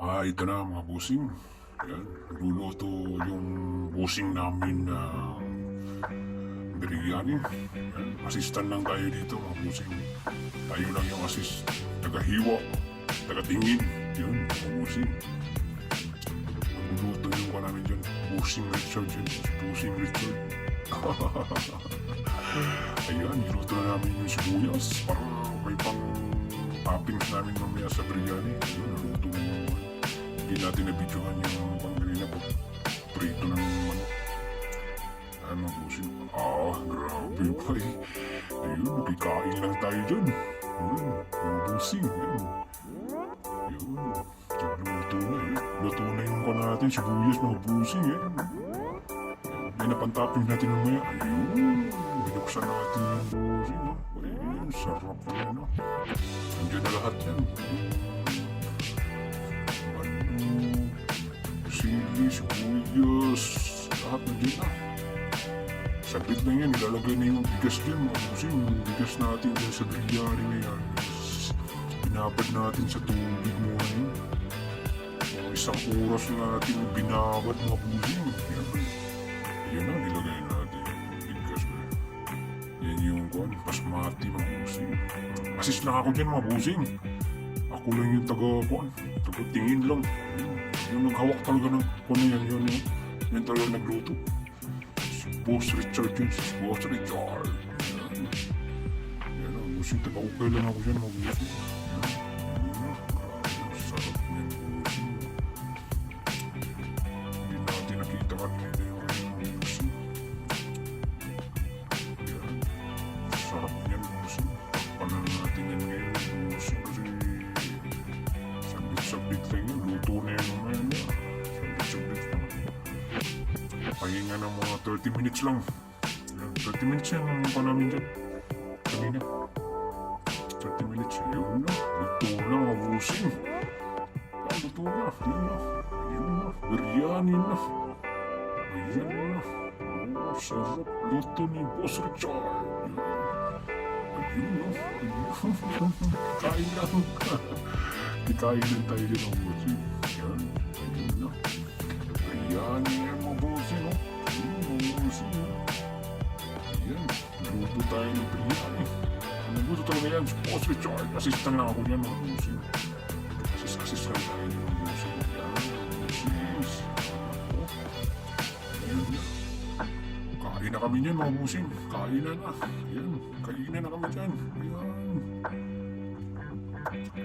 Ito na mga busing. Ayan, luluto yung busing namin na biryani. Ayan, assistant lang tayo dito mga busing. Tayo lang yung assist. Taga-hiwa, taga-tingin. Yun, mga busing. Luluto yung pa namin dyan. Busing Richard yun. Si Busing Richard. Ayan, niluto na namin yung sibuyas para may pang toppings namin mamaya sa biryani. Yun, naluto na yung hindi natin nabidyohan yung panggalina po. Prito ng manok. Ano busin? Grabe pa eh. Ayun, nakikain lang tayo dyan. Yung busing. Yun. Luto na eh. Luto na yung pa natin. Sibuyas mga busing eh. May napantapping natin mamaya. Ayun. Binuksan natin yung busing. Ayun, sarap na yan. Nandiyan na lahat yan. Sili, sibuyas, lahat na dyan na. Saglit lang yan, ilalagay na yung bigas dyan. Mabusin yung bigas natin dyan sa biryani na yan. Binabad natin sa tubig muna yun. Isang oras na natin binabad mabusin. Yan na, nilagay natin yung bigas na yan. Yan yung basmati mabusin. Assist lang ako dyan mabusin. Ako lang yung taga-tingin lang. Yung naghawak talaga ng kung yan yun. Yan talaga nagluto. Si Boss Richard yun. Si Boss Richard. Yan ang musing. Taga-ukay lang ako dyan mag-musing. Sarap niyan musing. Hindi natin nakita kanina yung musing. Yan. Sarap niyan musing. Takpanan natin yan ngayon musing kasi sabit-sabit lang yun. Luto na yun naman yan. Sabit-sabit lang. Pahinga ng mga 30 minutes lang. 30 minutes yan ang pa namin dyan. Kanina. 30 minutes. Yun na. Luto na mga busing. Luto na. Yun na. Ayun na. Biryani na. Ayan na. Sarap. Luto ni Boss Richard. Ayun na. Kain lang. Ikain din tayo din ang busing. Yan. Ayun na. Ayan yan mga busing. Mga busing. Ayan. Luto tayo ng biryani. Luto talaga yan. Boss Richard. Assistant lang ako yan mga busing. Assist lang tayo din mga busing. Yan. Busing. Ayan na. Kain na kami niyan mga busing. Kain na na. Ayan. Kain na kami dyan. Ayan.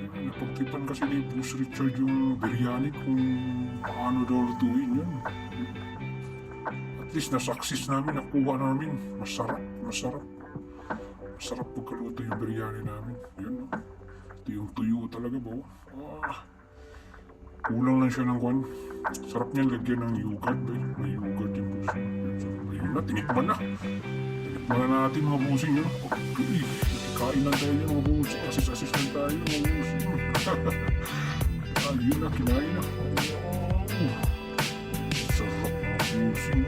Napagtipan kasi ni Boss Richard yung biryani kung paano daw lutuin yan. At least na-success namin, nakuha namin. Masarap pagkaluto yung biryani namin. Yun, no? Ito yung tuyo talaga ba? Kulang lang siya ng kwan. Sarap niyan lagyan ng yogurt. May yogurt yung busing. Ayun na, tinikman na. Tinikman na natin mga busing. Yun. Okay. Kain lang tayo yung mga busing. Assist lang tayo yung mga busing. Ayun na, kinain na. Sarap mga busing.